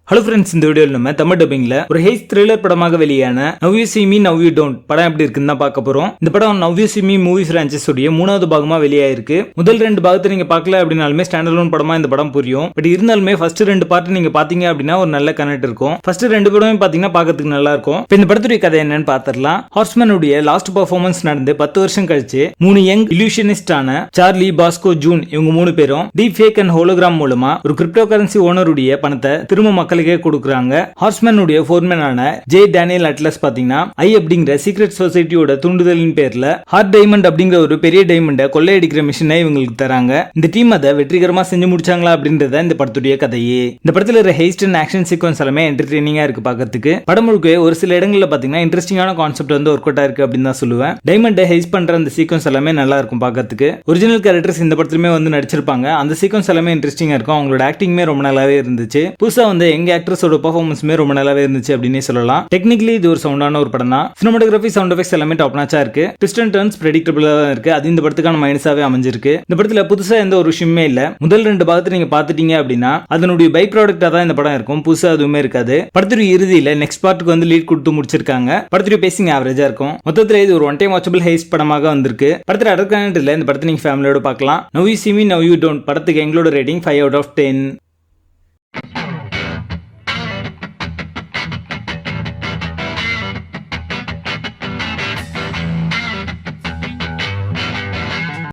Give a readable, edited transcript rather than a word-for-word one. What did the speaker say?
Hello friends, இந்த வீடியோவில் நம்ம தமிழ் டப்பிங்ல ஒரு ஹேஸ் த்ரில்லர் படமாக வெளியான now you see me now you don't படம் எப்படி இருக்குன்னு தான் பார்க்க போறோம். இந்த படம் now you see me movie franchise உடைய 3வது பாகமா வெளியாயிருக்கு. முதல் 2 பாகத்தை நீங்க பார்க்கல அப்படினாலுமே ஸ்டாண்ட் அலோன் படமா இந்த படம் புரியும். பட் இருந்தாலுமே ஃபர்ஸ்ட் 2 பார்ட் நீங்க பாத்தீங்க அப்படின்னா ஒரு நல்ல கனெக்ட் இருக்கும். ஃபர்ஸ்ட் 2 படமே பாத்தீங்கன்னா பார்க்கிறதுக்கு நல்லா இருக்கும். இப்போ இந்த படத்துடைய கதை என்னன்னு பாத்திரலாம். ஹார்ஸ்மேன் உடைய லாஸ்ட் பெர்ஃபார்மன்ஸ் நடந்து 10 வருஷம் கழிச்சு 3 யங் இல்யூஷனிஸ்டான சார்லி, பாஸ்கோ, ஜூன் இவங்க 3 பேரும் டீப் ஃபேக் அண்ட் ஹோலோகிராம் மூலமா ஒரு கிரிப்டோ கரன்சி ஓனருடைய பணத்தை திரும்ப மக்களுக்கே கொடுக்குறாங்க. ஹார்ஸ்மேன் உடைய ஃபோர்மேனான ஜே டேனியல் அட்லஸ் பாத்தீங்கன்னா ஐ அப்படிங்கிற சீக்ரெட் சொசைட்டியோட தூண்டுதலின் பேர்ல ஹார்ட் டைமண்ட் அப்படிங்கிற ஒரு பெரிய டைமண்டை கொள்ளையடிக்கிற மிஷினை இவங்களுக்கு தராங்க. இந்த டீம் அதை வெற்றிகரமா செஞ்சு முடிச்சாங்களா அப்படின்றத இந்த படத்துடைய கதையே. இந்த படத்துல இருக்கிற ஹேஸ்ட் அண்ட் ஆக்ஷன் சீக்வன்ஸ் எல்லாமே என்டர்டெய்னிங்கா இருக்கு பாக்கிறதுக்கு. படம் முழுக்க ஒரு சில இடங்கள்ல பாத்தீங்கன்னா இன்ட்ரெஸ்டிங்கான கான்செப்ட் வந்து ஒர்க் அவுட் ஆயிருக்கு அப்படின்னு தான் சொல்லுவேன். டைமண்டை ஹேஸ் பண்ற அந்த சீக்வன்ஸ் எல்லாமே நல்லா இருக்கும் பாக்கிறதுக்கு. ஒரிஜினல் கேரக்டர்ஸ் இந்த படத்துலயுமே வந்து நடிச்சிருப்பாங்க. அந்த சீக்வன்ஸ் எல்லாமே இன்ட்ரெஸ்டிங்கா இருக்கும். அவங்களோட ஆக்டிங்குமே ரொம்ப நல்லாவே இருந்துச்சு. புதுசா வந்து எங்க ஆக்டர்ஸோட பெர்ஃபார்மன்ஸ்மே ரொம்ப நல்லாவே இருந்துச்சு அப்படின்னே சொல்லலாம். டெக்னிக்கலி இது ஒரு சவுண்டான ஒரு படம் தான். சினிமாட்டோகிராஃபி, சவுண்ட் எஃபெக்ட்ஸ் எல்லாமே டாப் நாச்சா இருக்கு. ட்விஸ்ட் அண்ட் டர்ன்ஸ் பிரெடிக்டபிளா தான் இருக்கு. அது இந்த படத்துக்கான மைனஸாவே அமைஞ்சிருக்கு. இந்த படத்துல புதுசா எந்த ஒரு விஷயமே இல்ல. முதல் 2 பாகத்தை நீங்க பாத்துட்டீங்க அப்படின்னா அதனுடைய பை ப்ராடக்டா தான் இந்த படம் இருக்கும். புதுசா எதுவுமே இருக்காது. படத்துடைய இறுதியில நெக்ஸ்ட் பார்ட்டுக்கு வந்து லீட் கொடுத்து முடிச்சிருக்காங்க. படத்துடைய பேசிங் ஆவரேஜா இருக்கும். மொத்தத்துல இது ஒரு ஒன் டைம் வாட்சபிள் ஹேஸ் படமாக வந்திருக்கு. படத்துல அடர் கனெக்ட் இல்ல. இந்த படத்தை நீங்க ஃபேமிலியோட பார்க்கலாம். Now you see me now you don't படத்துக்கு எங்களோட ரேட்டிங் 5 out of 10.